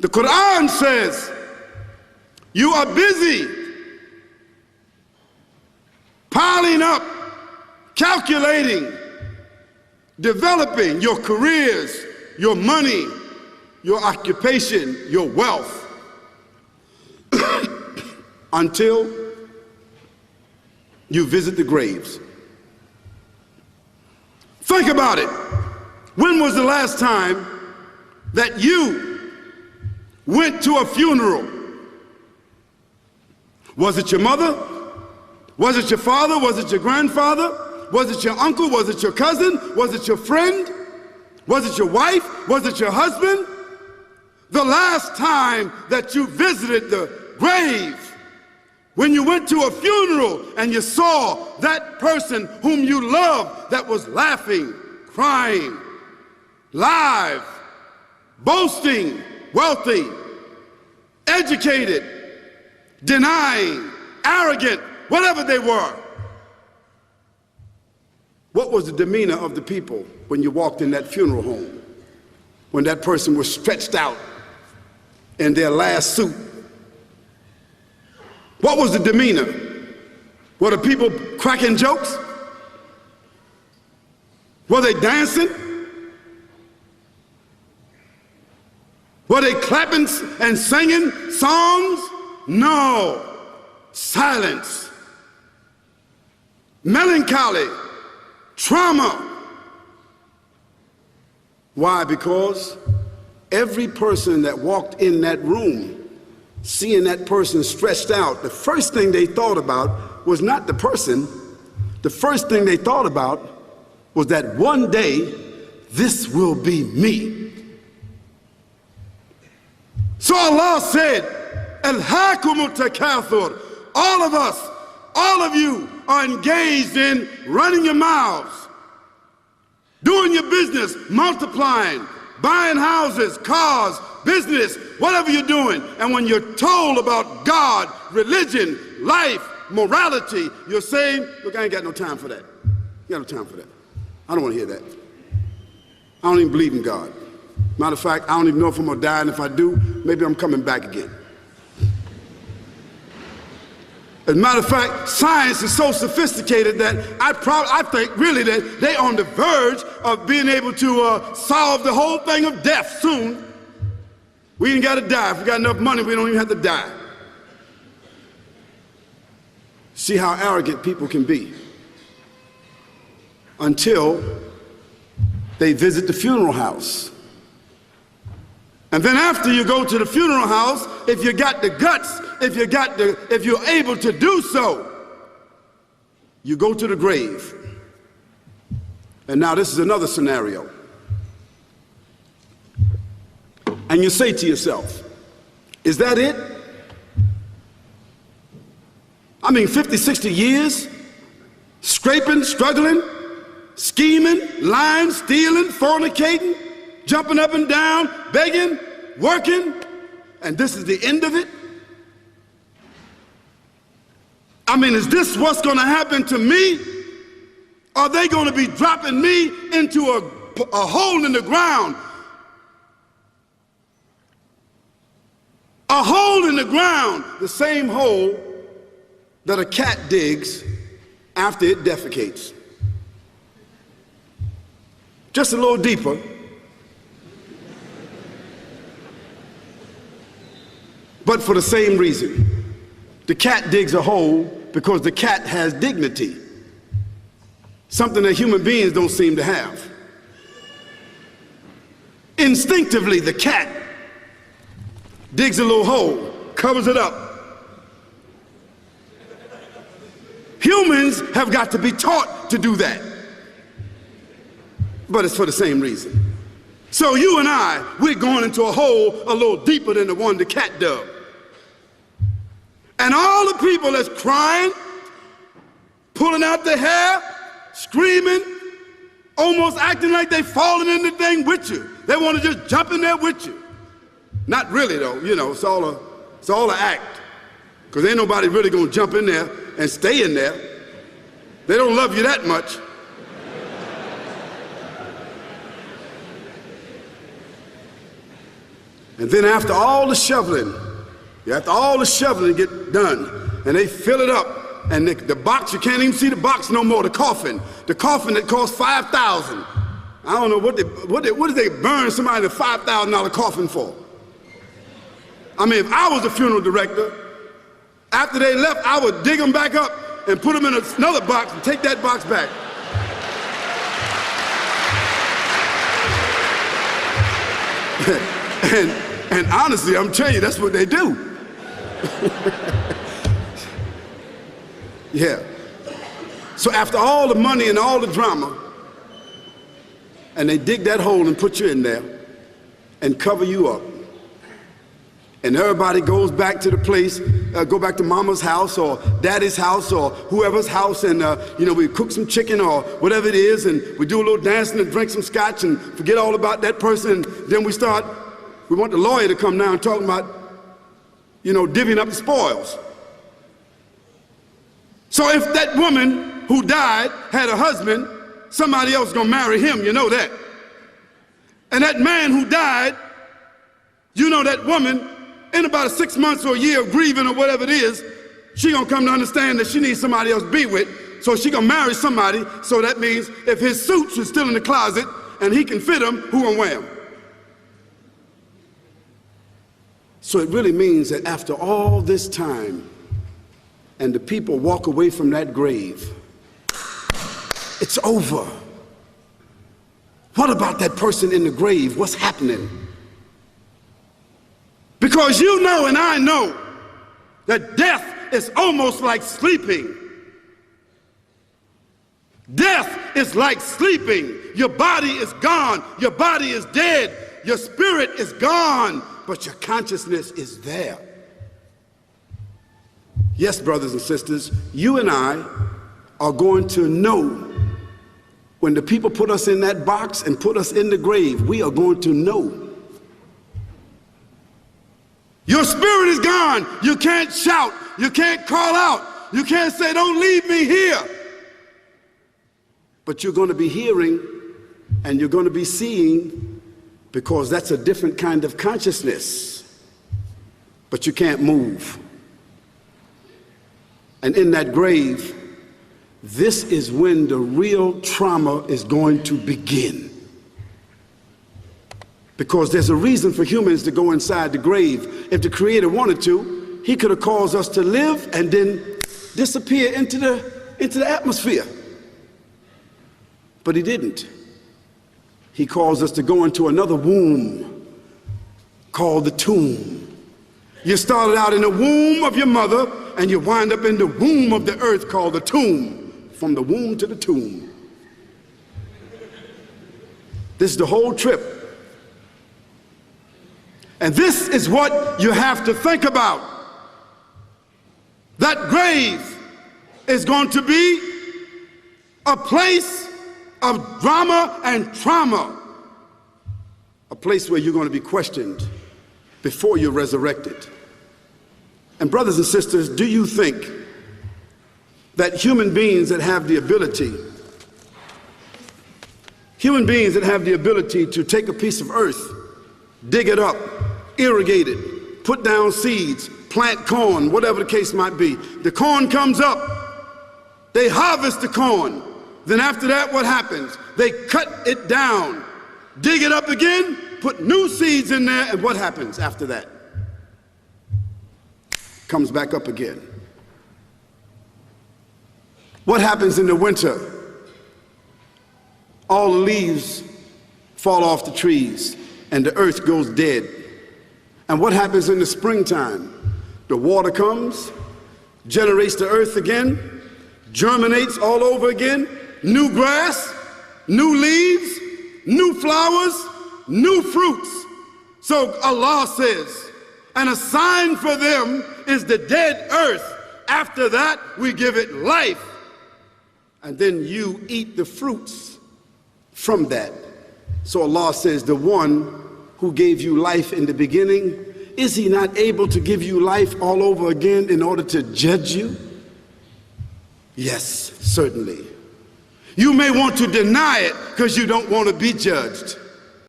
The Quran says you are busy piling up, calculating, developing your careers, your money, your occupation, your wealth, until you visit the graves. Think about it. When was the last time that you went to a funeral? Was it your mother? Was it your father? Was it your grandfather? Was it your uncle? Was it your cousin? Was it your friend? Was it your wife? Was it your husband? The last time that you visited the grave, when you went to a funeral and you saw that person whom you loved that was laughing, crying, live, boasting, wealthy, educated, denying, arrogant, whatever they were. What was the demeanor of the people when you walked in that funeral home? When that person was stretched out in their last suit? What was the demeanor? Were the people cracking jokes? Were they dancing? Were they clapping and singing songs? No. Silence. Melancholy. Trauma. Why? Because every person that walked in that room, seeing that person stretched out, the first thing they thought about was not the person. The first thing they thought about was that one day this will be me. So Allah said, Alhaakumut takathur. All of us, all of you are engaged in running your mouths, doing your business, multiplying, buying houses, cars, business, whatever you're doing. And when you're told about God, religion, life, morality, you're saying, look, I ain't got no time for that. I got no time for that. I don't want to hear that. I don't even believe in God. Matter of fact, I don't even know if I'm going to die, and if I do, maybe I'm coming back again. As a matter of fact, science is so sophisticated that I think really that they're on the verge of being able to solve the whole thing of death soon. We ain't got to die. If we got enough money, we don't even have to die. See how arrogant people can be until they visit the funeral house. And then after you go to the funeral house, if you got the guts, if you're able to do so, you go to the grave. And now this is another scenario. And you say to yourself, is that it? I mean, 50, 60 years, scraping, struggling, scheming, lying, stealing, fornicating, jumping up and down, begging, working, and this is the end of it? I mean, is this what's going to happen to me? Are they going to be dropping me into a hole in the ground? A hole in the ground, the same hole that a cat digs after it defecates. Just a little deeper. But for the same reason. The cat digs a hole because the cat has dignity. Something that human beings don't seem to have. Instinctively, the cat digs a little hole, covers it up. Humans have got to be taught to do that. But it's for the same reason. So you and I, we're going into a hole a little deeper than the one the cat dug. And all the people that's crying, pulling out their hair, screaming, almost acting like they falling in the thing with you. They want to just jump in there with you. Not really though, you know, it's all an act. Because ain't nobody really gonna jump in there and stay in there. They don't love you that much. And then after all the shoveling get done, and they fill it up, and the box, you can't even see the box no more, the coffin that cost $5,000. I don't know what did they burn somebody in a $5,000 coffin for? I mean, if I was a funeral director, after they left, I would dig them back up and put them in another box and take that box back. and honestly, I'm telling you, that's what they do. Yeah. So after all the money and all the drama, and they dig that hole and put you in there and cover you up, and everybody goes back to the place, go back to mama's house or daddy's house or whoever's house, and we cook some chicken or whatever it is, and we do a little dancing and drink some scotch and forget all about that person, and then we want the lawyer to come now and talk about, divvying up the spoils. So if that woman who died had a husband, somebody else is gonna marry him, you know that. And that man who died, that woman, in about 6 months or a year of grieving or whatever it is, she gonna come to understand that she needs somebody else to be with, so she gonna marry somebody. So that means if his suits are still in the closet and he can fit them, who gonna wear them? So it really means that after all this time, and the people walk away from that grave, it's over. What about that person in the grave? What's happening? Because you know and I know that death is almost like sleeping. Death is like sleeping. Your body is gone. Your body is dead. Your spirit is gone, but your consciousness is there. Yes, brothers and sisters, you and I are going to know when the people put us in that box and put us in the grave. We are going to know. Your spirit is gone. You can't shout. You can't call out. You can't say, "Don't leave me here." But you're going to be hearing and you're going to be seeing, because that's a different kind of consciousness. But you can't move. And in that grave, this is when the real trauma is going to begin. Because there's a reason for humans to go inside the grave. If the Creator wanted to, he could have caused us to live and then disappear into the atmosphere. But he didn't. He caused us to go into another womb called the tomb. You started out in the womb of your mother, and you wind up in the womb of the earth called the tomb. From the womb to the tomb. This is the whole trip. And this is what you have to think about. That grave is going to be a place of drama and trauma. A place where you're going to be questioned before you're resurrected. And brothers and sisters, do you think that human beings that have the ability to take a piece of earth, dig it up, irrigate it, put down seeds, plant corn, whatever the case might be. The corn comes up, they harvest the corn. Then after that, what happens? They cut it down, dig it up again, put new seeds in there, and what happens after that? Comes back up again. What happens in the winter? All the leaves fall off the trees and the earth goes dead. And what happens in the springtime? The water comes, generates the earth again, germinates all over again, new grass, new leaves, new flowers, new fruits. So Allah says, and a sign for them is the dead earth. After that, we give it life. And then you eat the fruits from that. So Allah says, the one who gave you life in the beginning, is he not able to give you life all over again in order to judge you? Yes, certainly. You may want to deny it because you don't want to be judged.